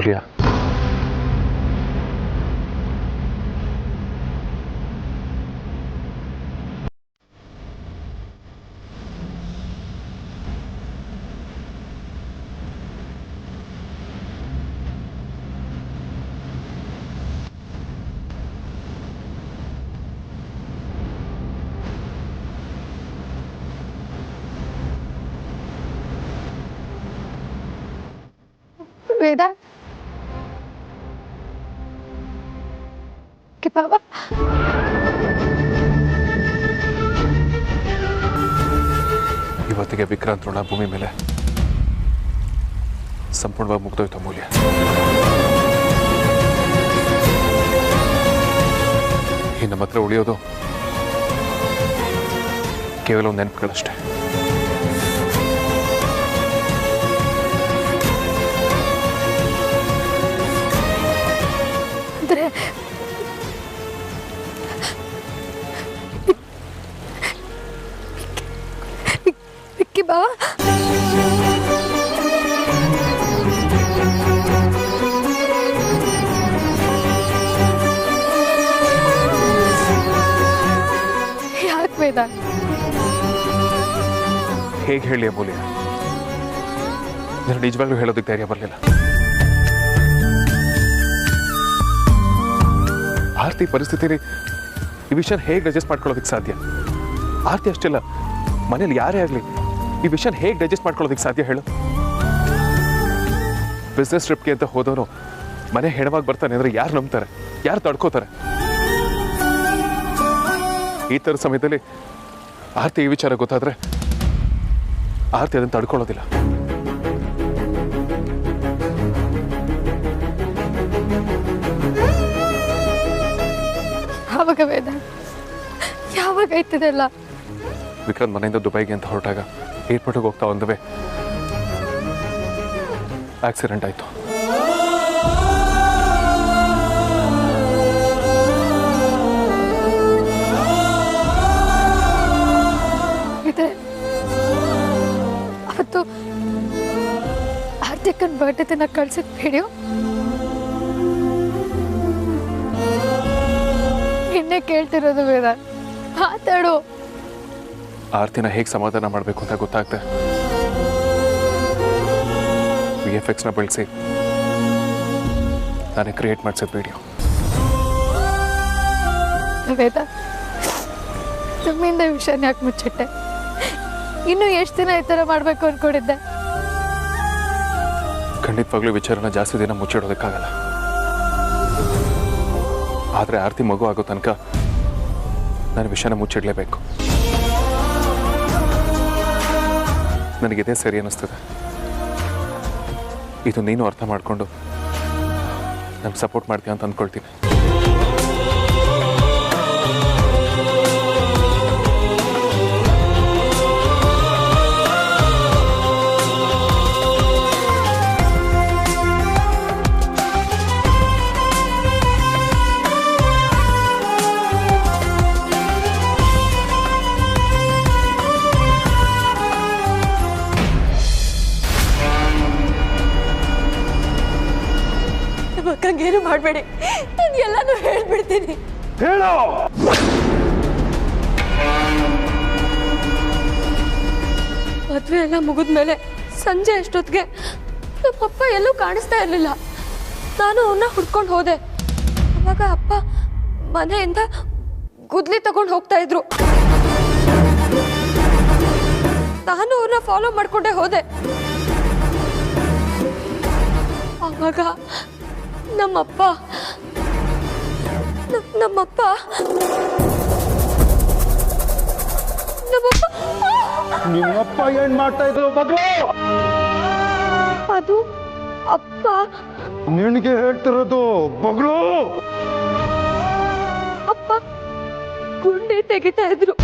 ಅಮೂಲ್ಯ, ವೇದ ಬಾಬಾ ಇವತ್ತಿಗೆ ವಿಕ್ರಾಂತ್ ಋಣ ಭೂಮಿ ಮೇಲೆ ಸಂಪೂರ್ಣವಾಗಿ ಮುಗ್ದೋಯ್ತು ಅಮೂಲ್ಯ. ಈ ನಮ್ಮ ಹತ್ರ ಉಳಿಯೋದು ಕೇವಲ ಒಂದು ನೆನಪುಗಳಷ್ಟೇ. ವಿಕ್ಕಿ ಬಾಬಾ ಯಾಕೆ ವೇದ? ಹೇಗೆ ಹೇಳಿ ಅಮೂಲ್ಯ, ನಾನು ನಿಜವಾಗ್ಲೂ ಹೇಳೋದಕ್ಕೆ ಧೈರ್ಯ ಬರಲಿಲ್ಲ. ಆರ್ತಿ ಪರಿಸ್ಥಿತಿಲಿ ಈ ವಿಷಯ ಹೇಗೆ ಡೈಜೆಸ್ಟ್ ಮಾಡ್ಕೊಳ್ಳೋದಕ್ಕೆ ಸಾಧ್ಯ? ಆರ್ತಿ ಅಷ್ಟಿಲ್ಲ, ಮನೇಲಿ ಯಾರೇ ಆಗಲಿ ಈ ವಿಷಯ ಹೇಗೆ ಡೈಜೆಸ್ಟ್ ಮಾಡ್ಕೊಳ್ಳೋದಕ್ಕೆ ಸಾಧ್ಯ ಹೇಳು? ಬಿಸ್ನೆಸ್ ಟ್ರಿಪ್ಗೆ ಅಂತ ಹೋದವನು ಮನೆ ಹೆಣವಾಗಿ ಬರ್ತಾನೆ ಅಂದರೆ ಯಾರು ನಂಬ್ತಾರೆ? ಯಾರು ತಡ್ಕೋತಾರೆ? ಈ ಥರ ಸಮಯದಲ್ಲಿ ಆರ್ತಿ ಈ ವಿಚಾರ ಗೊತ್ತಾದರೆ ಆರ್ತಿ ಅದನ್ನು ತಡ್ಕೊಳ್ಳೋದಿಲ್ಲ. ಯಾವಾಗ ವೇದ, ಯಾವಾಗ ಆಯ್ತದೆಲ್ಲ? ವಿಕ್ರಾಂತ್ ಮನೆಯಿಂದ ದುಬೈಗೆ ಅಂತ ಹೊರಟಾಗ ಏರ್ಪೋರ್ಟ್ಗೆ ಹೋಗ್ತಾ ಒಂದವೇ ಆಕ್ಸಿಡೆಂಟ್ ಆಯಿತು. ಅವತ್ತು ಆರ್ತಿಕನ್ ಬರ್ಡೇ ದಿನ ಕಳ್ಸಿದ್ ವಿಡಿಯೋ ನಿನ್ನೆ ಕೇಳ್ತಿರೋದು ವೇದ, ಮಾತಾಡು. ಆರ್ತಿನ ಹೇಗೆ ಸಮಾಧಾನ ಮಾಡಬೇಕು ಅಂತ ಗೊತ್ತಾಗ್ತದೆ. VFX ಬಳಸಿ ನಾನೇ ಕ್ರಿಯೇಟ್ ಮಾಡಿಸಿದ ವಿಡಿಯೋ. ವೇದ, ನಮ್ಮಿಂದ ವಿಷಯನ ಯಾಕೆ ಮುಚ್ಚಿಟ್ಟೆ? ಇನ್ನು ಎಷ್ಟು ದಿನ ಈ ಥರ ಮಾಡಬೇಕು ಅನ್ಕೊಂಡಿದ್ದೆ? ಖಂಡಿತವಾಗ್ಲೂ ವಿಚಾರನ ಜಾಸ್ತಿ ದಿನ ಮುಚ್ಚಿಡೋದಕ್ಕಾಗಲ್ಲ. ಆದರೆ ಆರ್ತಿ ಮಗು ಆಗೋ ತನಕ ನಾನು ವಿಷಯನ ಮುಚ್ಚಿಡಲೇಬೇಕು. ನನಗಿದೇ ಸರಿ ಅನ್ನಿಸ್ತದೆ. ಇದು ನೀನು ಅರ್ಥ ಮಾಡಿಕೊಂಡು ನಮ್ಗೆ ಸಪೋರ್ಟ್ ಮಾಡ್ತೀಯ ಅಂತ ಅಂದ್ಕೊಳ್ತೀನಿ. ಅಕ್ಕಂಗೇನು ಮಾಡಬೇಡಿ, ನಾನು ಎಲ್ಲಾನು ಹೇಳ್ಬಿಡ್ತೀನಿ. ಹೇಳೋ. ಮದುವೆ ಎಲ್ಲ ಮುಗಿದ್ಮೇಲೆ ಸಂಜೆ ಅಷ್ಟೊತ್ತಿಗೆ ನಮ್ಮಪ್ಪ ಎಲ್ಲೂ ಕಾಣಿಸ್ತಾ ಇರಲಿಲ್ಲ. ನಾನು ಅವನ್ನ ಹುಡ್ಕೊಂಡು ಹೋದೆ. ಅವಾಗ ಅಪ್ಪ ಮನೆಯಿಂದ ಗುದ್ಲಿ ತಗೊಂಡು ಹೋಗ್ತಾ ಇದ್ರು. ನಾನು ಅವ್ರನ್ನ ಫಾಲೋ ಮಾಡ್ಕೊಂಡೇ ಹೋದೆ. ಅವಾಗ ನಮ್ಮಪ್ಪ ನಿಮ್ಮಪ್ಪ ಏನ್ ಮಾಡ್ತಾ ಇದ್ರು ಮಗಳು? ಅದು ಅಪ್ಪ ನಿನಗೆ ಹೇಳ್ತಿರೋದು ಮಗಳು. ಅಪ್ಪ ಗುಂಡಿ ತೆಗಿತಾ ಇದ್ರು.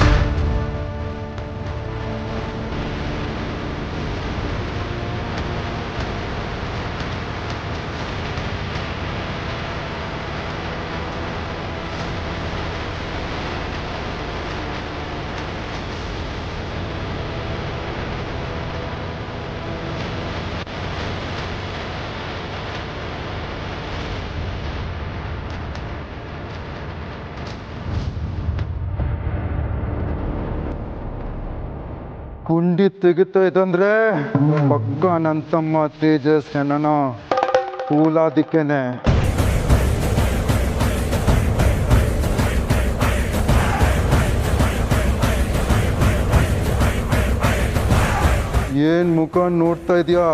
ಗುಂಡಿ ತೆಗಿತಾ ಇದ್ದಂದ್ರೆ ಪಕ್ಕ ನನ್ನ ತಮ್ಮ ತೇಜಸ್ ಹೆಣ್ಣನ ಕೂಲಾದಿಕ್ಕೇನೆ. ಏನ್ ಮುಖ ನೋಡ್ತಾ ಇದೀಯಾ?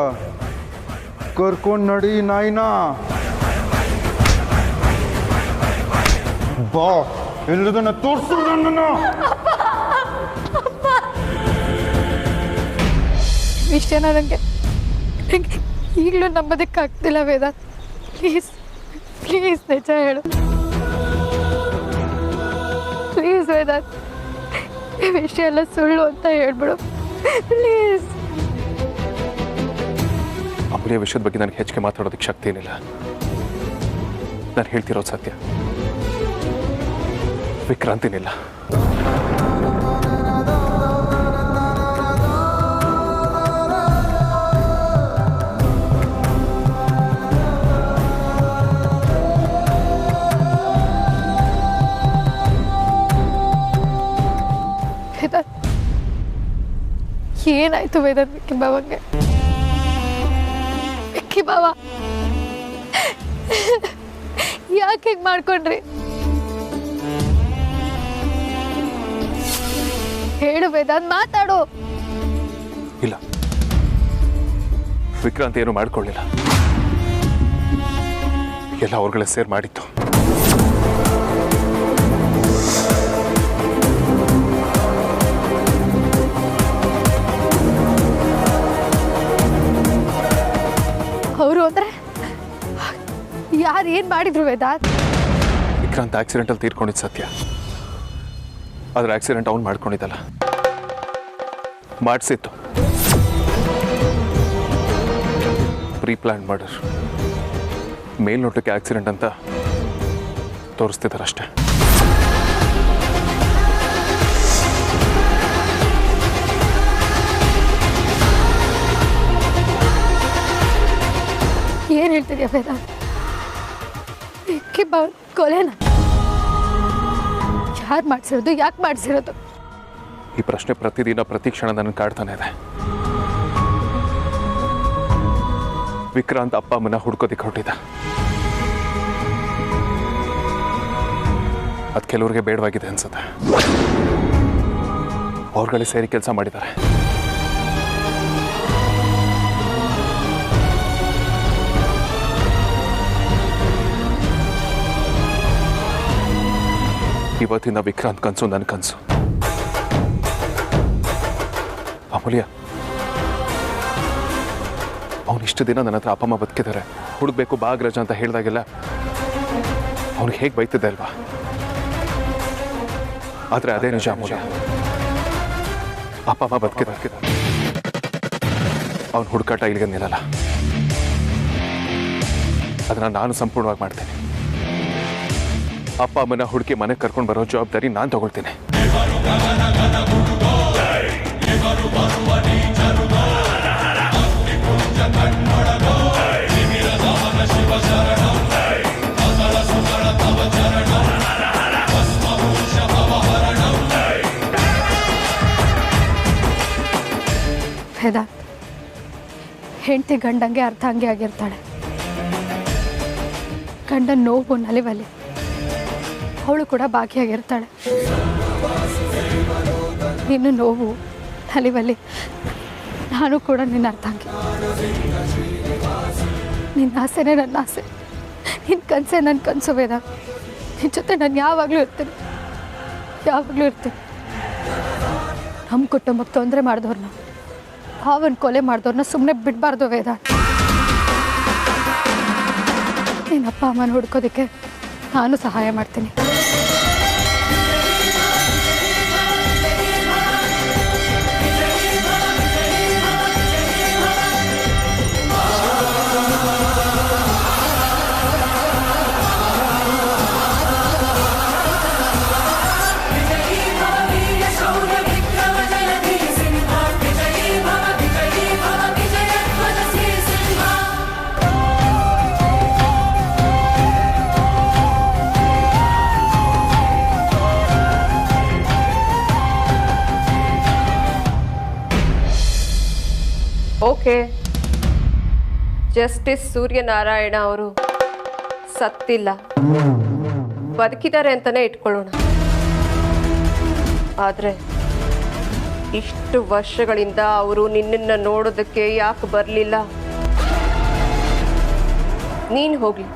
ಕರ್ಕೊಂಡ್ ನಡಿ ನಾಯಿನ. ಬಾ ಎಲ್ಲದನ್ನ ತೋರ್ಸು ನನ್ನನ್ನು. ವಿಷಯನ ನನಗೆ ಈಗಲೂ ನಂಬೋದಕ್ಕಾಗ್ತಿಲ್ಲ ವೇದಾಂತ್. ಪ್ಲೀಸ್ ಪ್ಲೀಸ್ ನಿಜ ಹೇಳು ಪ್ಲೀಸ್ ವೇದಾಂತ್. ಈ ವಿಷಯ ಎಲ್ಲ ಸುಳ್ಳು ಅಂತ ಹೇಳ್ಬಿಡು ಪ್ಲೀಸ್. ಅಮೂಲ್ಯ ವಿಷಯದ ಬಗ್ಗೆ ನನಗೆ ಹೆಚ್ಚಿಗೆ ಮಾತಾಡೋದಕ್ಕೆ ಶಕ್ತಿ ಏನಿಲ್ಲ. ನಾನು ಹೇಳ್ತಿರೋದು ಸತ್ಯ. ವಿಕ್ರಾಂತಿನಿಲ್ಲ. ಏನಾಯ್ತು ವೇದಾಂತ್? ವಿಕ್ಕಿ ಬಾವಂಗೆ ವಿಕ್ಕಿ ಬಾವ ಯಾಕೆ ಹಿಂಗೆ ಮಾಡ್ಕೊಂಡ್ರಿ? ಹೇಳು ವೇದಾಂತ್, ಮಾತಾಡು. ಇಲ್ಲ, ವಿಕ್ರಾಂತ್ ಏನು ಮಾಡ್ಕೊಳ್ಳಿಲ್ಲ. ಎಲ್ಲ ಅವ್ರಗಳೇ ಸೇರ್ ಮಾಡಿತ್ತು. ಅವರು ಅಂದ್ರೆ ಯಾರು ಏನ್ ಮಾಡಿದ್ರು ವೇದಾಂತ್? ವಿಕ್ರಾಂತ್ ಆಕ್ಸಿಡೆಂಟಲ್ಲಿ ತೀರ್ಕೊಂಡಿದ್ದು ಸತ್ಯ. ಆದ್ರೆ ಆಕ್ಸಿಡೆಂಟ್ ಅವ್ನು ಮಾಡ್ಕೊಂಡಿದ್ದಲ್ಲ, ಮಾಡಿಸಿತ್ತು. Pre plan murder. ಮೇಲ್ನೋಟಕ್ಕೆ ಆಕ್ಸಿಡೆಂಟ್ ಅಂತ ತೋರಿಸ್ತಿದ್ದಾರಷ್ಟೇ. ಏನ್ ಹೇಳ್ತಿದ್ಯಾ ವೇದಾಂತ್? ವಿಕ್ಕಿ ಬಾವ ಕೊಲೆನ? ಯಾರು ಮಾಡಿಸಿರೋದು? ಯಾಕೆ ಮಾಡಿಸಿರೋದು? ಈ ಪ್ರಶ್ನೆ ಪ್ರತಿದಿನ ಪ್ರತಿ ಕ್ಷಣ ನನ್ನ ಕಾಡ್ತಾನೆ ಇದೆ. ವಿಕ್ರಾಂತ್ ಅಪ್ಪ ಅಮ್ಮನ ಹುಡ್ಕೋದಿಕ್ಕೆ ಹೊರಟಿದ್ದ. ಅದು ಕೆಲವ್ರಿಗೆ ಬೇಡವಾಗಿದೆ ಅನ್ಸುತ್ತೆ. ಅವ್ರುಗಳೇ ಸೇರಿ ಕೆಲಸ ಮಾಡಿದ್ದಾರೆ. ಇವತ್ತಿನ ವಿಕ್ರಾಂತ್ ಕನಸು ನನ್ನ ಕನಸು. ಅಮೂಲ್ಯ, ಅವನು ಇಷ್ಟು ದಿನ ನನ್ನ ಹತ್ರ ಅಪ್ಪ ಅಮ್ಮ ಬದುಕಿದ್ದಾರೆ, ಹುಡುಕ್ಬೇಕು ಬಾಗ್ರಜ ಅಂತ ಹೇಳಿದಾಗೆಲ್ಲ ಅವನಿಗೆ ಹೇಗೆ ಬೈತಿದ್ದೆ ಅಲ್ವಾ? ಆದರೆ ಅದೇ ನಿಜ ಅಮೂಲ್ಯ. ಅಪ್ಪ ಅಮ್ಮ ಬದುಕಿದ್ದಾರೆ. ಅವನ ಹುಡುಕಾಟ ಇಲ್ಲಿಗೆ ನಿಲ್ಲಲ್ಲ. ಅದನ್ನು ನಾನು ಸಂಪೂರ್ಣವಾಗಿ ಮಾಡ್ತೇನೆ. ಅಪ್ಪ ಅಮ್ಮನ ಹುಡುಕಿ ಮನೆಗೆ ಕರ್ಕೊಂಡು ಬರೋ ಜವಾಬ್ದಾರಿ ನಾನು ತಗೊಳ್ತೀನಿ. ವೇದಾಂತ್, ಹೆಂಡತಿ ಗಂಡಂಗೆ ಅರ್ಧಾಂಗಿ ಆಗಿರ್ತಾಳೆ. ಗಂಡನ ನೋವು ನಲಿವಲ್ಲಿ ಅವಳು ಕೂಡ ಭಾಗಿಯಾಗಿರ್ತಾಳೆ. ನಿನ್ನ ನೋವು ನಲಿವಲ್ಲಿ ನಾನು ಕೂಡ ನಿನ್ನ ಅರ್ಧಾಂಗಿ. ನಿನ್ನ ಆಸೆನೇ ನನ್ನ ಆಸೆ, ನಿನ್ನ ಕನಸೇ ನನ್ನ ಕನಸು ವೇದಾಂತ್. ನಿನ್ನ ಜೊತೆ ನಾನು ಯಾವಾಗಲೂ ಇರ್ತೀನಿ, ಯಾವಾಗಲೂ ಇರ್ತೀನಿ. ನಮ್ಮ ಕುಟುಂಬಕ್ಕೆ ತೊಂದರೆ ಮಾಡಿದವ್ರನ್ನ, ಭಾವನ ಕೊಲೆ ಮಾಡಿದವ್ರನ್ನ ಸುಮ್ಮನೆ ಬಿಡಬಾರ್ದು ವೇದಾಂತ್. ನಿನ್ನ ಅಪ್ಪ ಅಮ್ಮನ ಹುಡ್ಕೋದಕ್ಕೆ ನಾನು ಸಹಾಯ ಮಾಡ್ತೀನಿ. ಓಕೆ, ಜಸ್ಟಿಸ್ ಸೂರ್ಯನಾರಾಯಣ ಅವರು ಸತ್ತಿಲ್ಲ, ಬದುಕಿದ್ದಾರೆ ಅಂತಲೇ ಇಟ್ಕೊಳ್ಳೋಣ. ಆದರೆ ಇಷ್ಟು ವರ್ಷಗಳಿಂದ ಅವರು ನಿನ್ನನ್ನು ನೋಡೋದಕ್ಕೆ ಯಾಕೆ ಬರಲಿಲ್ಲ? ನೀನು ಹೋಗ್ಲಿ,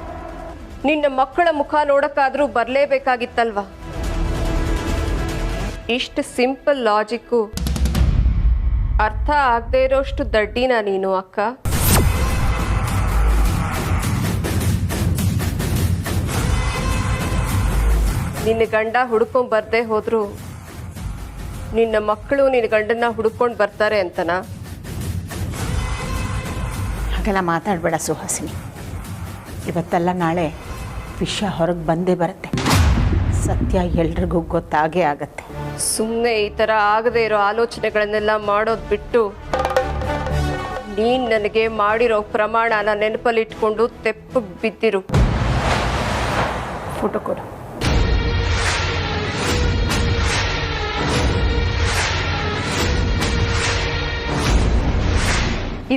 ನಿನ್ನ ಮಕ್ಕಳ ಮುಖ ನೋಡೋಕ್ಕಾದರೂ ಬರಲೇಬೇಕಾಗಿತ್ತಲ್ವಾ? ಇಷ್ಟು ಸಿಂಪಲ್ ಲಾಜಿಕ್ಕು ಅರ್ಥ ಆಗದೆ ಇರೋಷ್ಟು ದಡ್ಡಿನ ನೀನು ಅಕ್ಕ? ನಿನ್ನ ಗಂಡ ಹುಡ್ಕೊಂಡು ಬರದೆ ಹೋದ್ರು ನಿನ್ನ ಮಕ್ಕಳು ನಿನ್ನ ಗಂಡನ್ನ ಹುಡ್ಕೊಂಡು ಬರ್ತಾರೆ ಅಂತನಾ? ಹಾಗೆಲ್ಲ ಮಾತಾಡಬೇಡ ಸುಹಾಸಿನಿ. ಇವತ್ತಲ್ಲ ನಾಳೆ ವಿಷಯ ಹೊರಗೆ ಬಂದೇ ಬರುತ್ತೆ. ಸತ್ಯ ಎಲ್ರಿಗೂ ಗೊತ್ತಾಗೇ ಆಗತ್ತೆ. ಸುಮ್ಮನೆ ಈ ಥರ ಆಗದೆ ಇರೋ ಆಲೋಚನೆಗಳನ್ನೆಲ್ಲ ಮಾಡೋದು ಬಿಟ್ಟು ನೀನು ನನಗೆ ಮಾಡಿರೋ ಪ್ರಮಾಣನ ನೆನಪಲ್ಲಿಟ್ಕೊಂಡು ತೆಪ್ಪಗೆ ಬಿದ್ದಿರು. ಫೋಟೋ ಕೊಡು.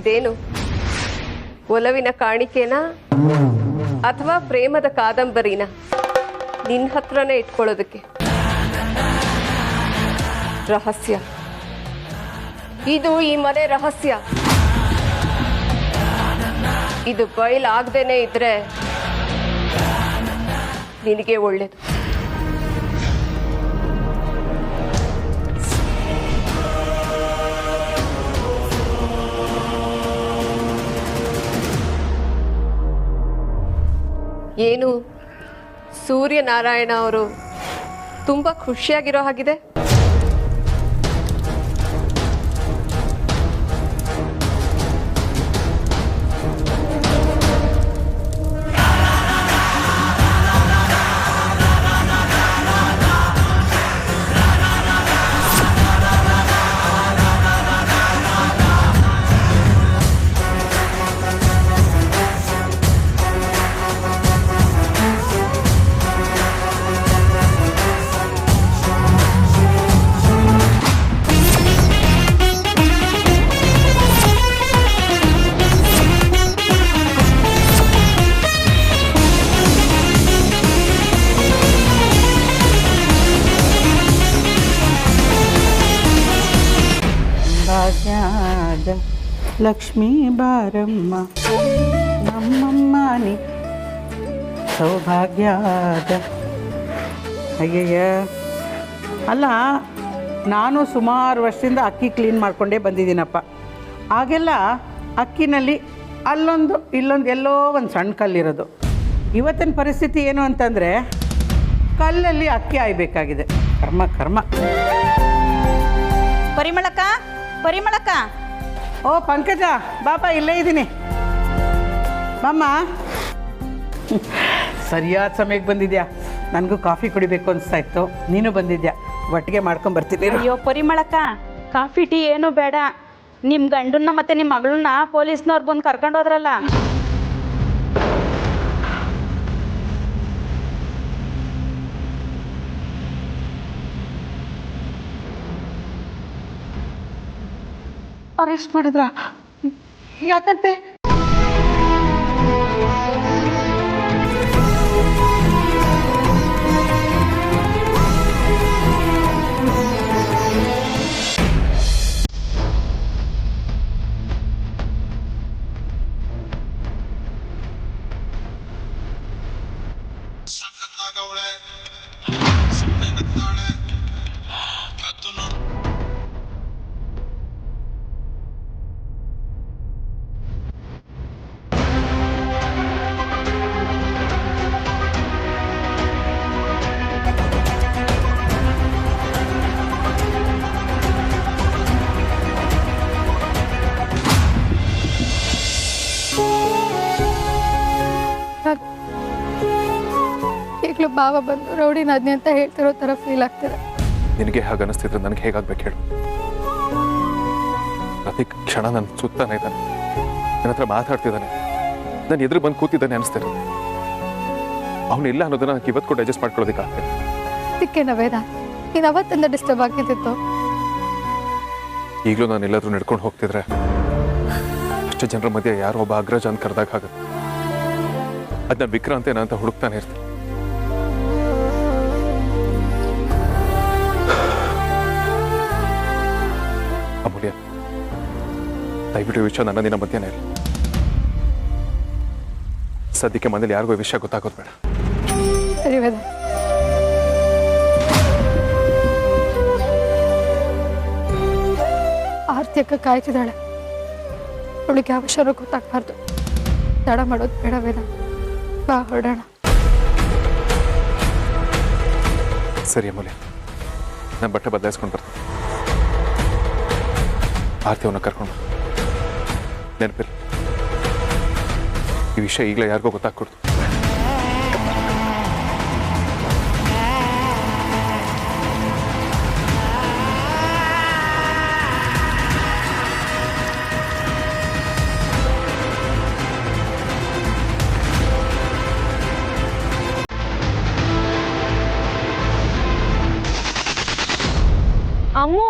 ಇದೇನು ಒಲವಿನ ಕಾಣಿಕೆನಾ ಅಥವಾ ಪ್ರೇಮದ ಕಾದಂಬರಿನ ನಿನ್ನ ಹತ್ರನೇ ಇಟ್ಕೊಳ್ಳೋದಕ್ಕೆ? ರಹಸ್ಯ ಇದು, ಈ ಮನೆ ರಹಸ್ಯ. ಇದು ಬಯಲಾಗದೇನೆ ಇದ್ರೆ ನಿನಗೆ ಒಳ್ಳೇದು. ಏನು ಸೂರ್ಯನಾರಾಯಣ ಅವರು ತುಂಬ ಖುಷಿಯಾಗಿರೋ ಹಾಗಿದೆ? ಭಾಗ್ಯದ ಲಕ್ಷ್ಮೀ ಬಾರಮ್ಮ ನಮ್ಮಮ್ಮನಿ ಸೌಭಾಗ್ಯದ. ಅಯ್ಯಯ್ಯ, ಅಲ್ಲ ನಾನು ಸುಮಾರು ವರ್ಷದಿಂದ ಅಕ್ಕಿ ಕ್ಲೀನ್ ಮಾಡಿಕೊಂಡೇ ಬಂದಿದ್ದೀನಪ್ಪ. ಆಗೆಲ್ಲ ಅಕ್ಕಿನಲ್ಲಿ ಅಲ್ಲೊಂದು ಇಲ್ಲೊಂದು ಎಲ್ಲೋ ಒಂದು ಸಣ್ಣ ಕಲ್ಲಿರೋದು. ಇವತ್ತಿನ ಪರಿಸ್ಥಿತಿ ಏನು ಅಂತಂದರೆ ಕಲ್ಲಲ್ಲಿ ಅಕ್ಕಿ ಆಯ್ಬೇಕಾಗಿದೆ. ಕರ್ಮ ಕರ್ಮ. ಪರಿಮಳಕ್ಕ, ಪರಿಮಳಕ್ಕ. ಓ ಪಂಕಜ, ಬಾಬಾ ಇಲ್ಲೇ ಇದ್ದೀನಿ. ಮಮ್ಮ ಸರಿಯಾದ ಸಮಯಕ್ಕೆ ಬಂದಿದ್ಯಾ. ನನಗೂ ಕಾಫಿ ಕುಡಿಬೇಕು ಅನಿಸ್ತಾ ಇತ್ತು, ನೀನು ಬಂದಿದ್ಯಾ, ಒಟ್ಟಿಗೆ ಮಾಡ್ಕೊಂಬರ್ತೀನಿ. ಅಯ್ಯೋ ಪರಿಮಳಕ್ಕ, ಕಾಫಿ ಟೀ ಏನು ಬೇಡ. ನಿಮ್ಮ ಗಂಡನ್ನ ಮತ್ತೆ ನಿಮ್ಮ ಮಗಳನ್ನ ಪೊಲೀಸ್ನವ್ರು ಬಂದು ಕರ್ಕೊಂಡು ಹೋದ್ರಲ್ಲ. ಅರೆಸ್ಟ್ ಮಾಡಿದ್ರ? ಯಾಕಂತೆ? ಈಗಲೂ ಬಾಬಾ ಬಂದು ರೌಡಿ ನಾದ್ನಿ ಅಂತ ಹೇಳ್ತಿರೋ ಥರ ಫೀಲ್ ಆಗ್ತಿದೆ. ನಿನಗೆ ಹಾಗೆ ಅನಿಸ್ತಿದ್ರೆ ನನಗೆ ಹೇಗಾಗ್ಬೇಕು ಹೇಳು? ಪ್ರತಿ ಕ್ಷಣ ನನ್ನ ಸುತ್ತಾನೆ ಇದ್ದಾನೆ, ನನ್ನ ಹತ್ರ ಮಾತಾಡ್ತಿದ್ದಾನೆ, ನಾನು ಎದುರು ಬಂದು ಕೂತಿದ್ದಾನೆ ಅನಿಸ್ತಿರೋ. ಅವನಿಲ್ಲ ಅನ್ನೋದನ್ನ ನನಗೆ ಇವತ್ತು ಕೂಡ ಅಡ್ಜಸ್ಟ್ ಮಾಡ್ಕೊಳ್ಳೋದಕ್ಕಾಗ್ತದೆ. ಅದಕ್ಕೆ ನವೇದ ನೀನು ಅವತ್ತಿಂದ ಡಿಸ್ಟರ್ಬ್ ಆಗ್ತಿತ್ತು. ಈಗಲೂ ನಾನು ಎಲ್ಲಾದ್ರೂ ನಡ್ಕೊಂಡು ಹೋಗ್ತಿದ್ರೆ ಅಷ್ಟು ಜನರ ಮಧ್ಯೆ ಯಾರೋ ಒಬ್ಬ ಅಗ್ರಜ ಅಂತ ಕರೆದಾಗುತ್ತೆ. ಅದನ್ನ ವಿಕ್ರಾಂತೇನ ಅಂತ ಹುಡುಕ್ತಾನೆ ಇರ್ತೀನಿ. ಅಮೂಲ್ಯ, ದಯವಿಟ್ಟು ಈ ವಿಷಯ ನನ್ನ ನಿನ್ನ ಮಧ್ಯನೇ ಇಲ್ಲ. ಸದ್ಯಕ್ಕೆ ಮನೇಲಿ ಯಾರಿಗೂ ಈ ವಿಷಯ ಗೊತ್ತಾಗೋದು ಬೇಡ. ಸರಿ ವೇದ. ಆರ್ತಿ ಅಕ್ಕ ಕಾಯ್ತಿದ್ದಾಳೆ. ಅವಳಿಗೆ ಯಾವ ವಿಷಯ ಗೊತ್ತಾಗಬಾರ್ದು. ತಡ ಮಾಡೋದು ಬೇಡ ವೇದ. ಬಾ ಹೊರಡೋಣ. ಸರಿ ಅಮೂಲ್ಯ, ನಾನು ಬಟ್ಟೆ ಬದಲಾಯಿಸ್ಕೊಂಡು ಬರ್ತೀನಿ. ಆರ್ತಿಯವನ್ನ ಕರ್ಕೊಂಡು ನೆನಪಿಲ್ಲ, ಈ ವಿಷಯ ಈಗಲೇ ಯಾರಿಗೂ ಗೊತ್ತಾಗ್ಕೊಡ್ತು. ಅಮ್ಮು,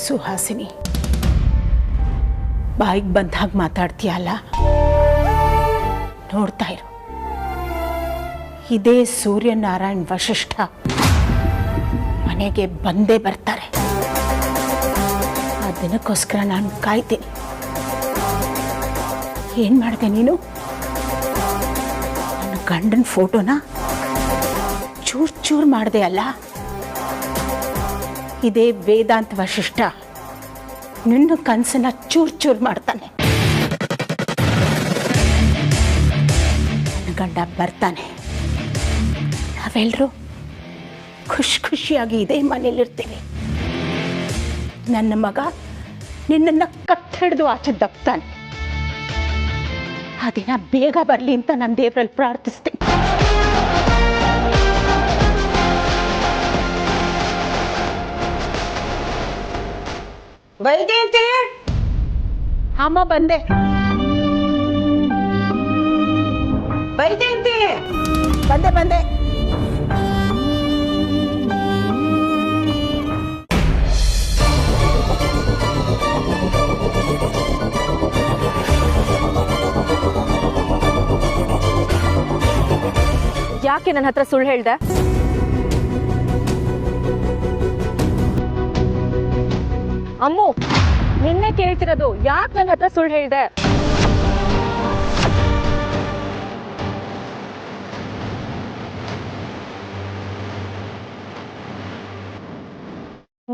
ಸುಹಾಸಿನಿ, ಬಾಯಿಗೆ ಬಂದಾಗ ಮಾತಾಡ್ತೀಯಲ್ಲ, ನೋಡ್ತಾ ಇರು. ಇದೇ ಸೂರ್ಯನಾರಾಯಣ್ ವಶಿಷ್ಠ ಮನೆಗೆ ಬಂದೇ ಬರ್ತಾರೆ. ಆ ದಿನಕ್ಕೋಸ್ಕರ ನಾನು ಕಾಯ್ತೀನಿ. ಏನ್ ಮಾಡಿದೆ ನೀನು? ನನ್ನ ಗಂಡನ ಫೋಟೋನ ಚೂರ್ ಚೂರ್ ಮಾಡಿದೆ ಅಲ್ಲ. ಇದೇ ವೇದಾಂತ ವಶಿಷ್ಠ ನಿನ್ನ ಕನಸನ್ನ ಚೂರ್ ಚೂರ್ ಮಾಡ್ತಾನೆ. ನನ್ನ ಗಂಡ ಬರ್ತಾನೆ. ನಾವೆಲ್ಲರೂ ಖುಷಿಯಾಗಿ ಇದೇ ಮನೇಲಿರ್ತೀವಿ. ನನ್ನ ಮಗ ನಿನ್ನನ್ನು ಕತ್ತಿಡಿದು ಆಚೆ ದಪ್ತಾನೆ. ಆ ದಿನ ಬೇಗ ಬರಲಿ ಅಂತ ನಾನು ದೇವರಲ್ಲಿ ಪ್ರಾರ್ಥಿಸ್ತೀನಿ. ವೈದ್ಯಂತೆ, ಅಮ್ಮ ಬಂದೆ. ವೈದ್ಯಂತೆ, ಬಂದೆ ಬಂದೆ. ಯಾಕೆ ನನ್ನ ಹತ್ರ ಸುಳ್ಳು ಹೇಳ್ದೆ? ಅಮ್ಮು, ನಿನ್ನೆ ಕೇಳ್ತಿರೋದು, ಯಾಕೆ ನನ್ನ ಹತ್ರ ಸುಳ್ಳು ಹೇಳ್ದೆ?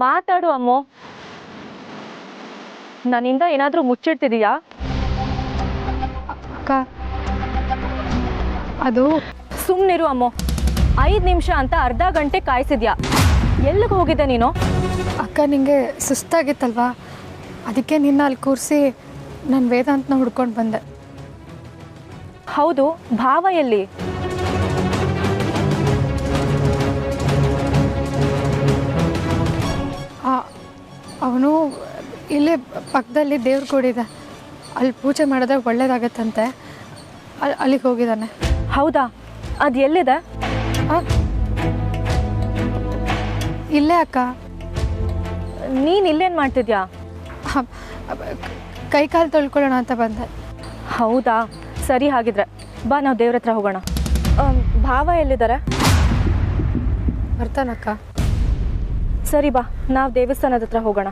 ಮಾತಾಡು ಅಮ್ಮು. ನನ್ನಿಂದ ಏನಾದ್ರೂ ಮುಚ್ಚಿಡ್ತಿದೀಯಾ? ಅಕ್ಕ, ಅದು ಸುಮ್ಮನಿರು ಅಮ್ಮು. 5 ನಿಮಿಷ ಅಂತ ಅರ್ಧ ಗಂಟೆ ಕಾಯಿಸಿದ್ಯಾ. ಎಲ್ಲಿಗೆ ಹೋಗಿದ್ದೆ ನೀನು? ಅಕ್ಕ, ನಿಂಗೆ ಸುಸ್ತಾಗಿತ್ತಲ್ವಾ, ಅದಕ್ಕೆ ನಿನ್ನ ಅಲ್ಲಿ ಕೂರಿಸಿ ನಾನು ವೇದಾಂತನ ಹುಡ್ಕೊಂಡು ಬಂದೆ. ಹೌದು, ಭಾವ ಎಲ್ಲಿ? ಅವನು ಇಲ್ಲೇ ಪಕ್ಕದಲ್ಲಿ ದೇವ್ರ ಗುಡಿದೆ, ಅಲ್ಲಿ ಪೂಜೆ ಮಾಡಿದ್ರೆ ಒಳ್ಳೇದಾಗತ್ತಂತೆ. ಅಲ್ಲಿಗೆ ಹೋಗಿದ್ದಾನೆ. ಹೌದಾ? ಅದು ಎಲ್ಲಿದೆ? ಇಲ್ಲೇ ಅಕ್ಕ. ನೀನು ಇಲ್ಲೇನು ಮಾಡ್ತಿದ್ಯಾ? ಕೈ ಕಾಲು ತೊಳ್ಕೊಳ್ಳೋಣ ಅಂತ ಬಂದೆ. ಹೌದಾ, ಸರಿ. ಹಾಗಿದ್ರೆ ಬಾ, ನಾವು ದೇವ್ರ ಹತ್ರ ಹೋಗೋಣ. ಭಾವ ಎಲ್ಲಿದ್ದಾರೆ? ಬರ್ತಾನಕ್ಕ. ಸರಿ ಬಾ, ನಾವು ದೇವಸ್ಥಾನದ ಹತ್ರ ಹೋಗೋಣ.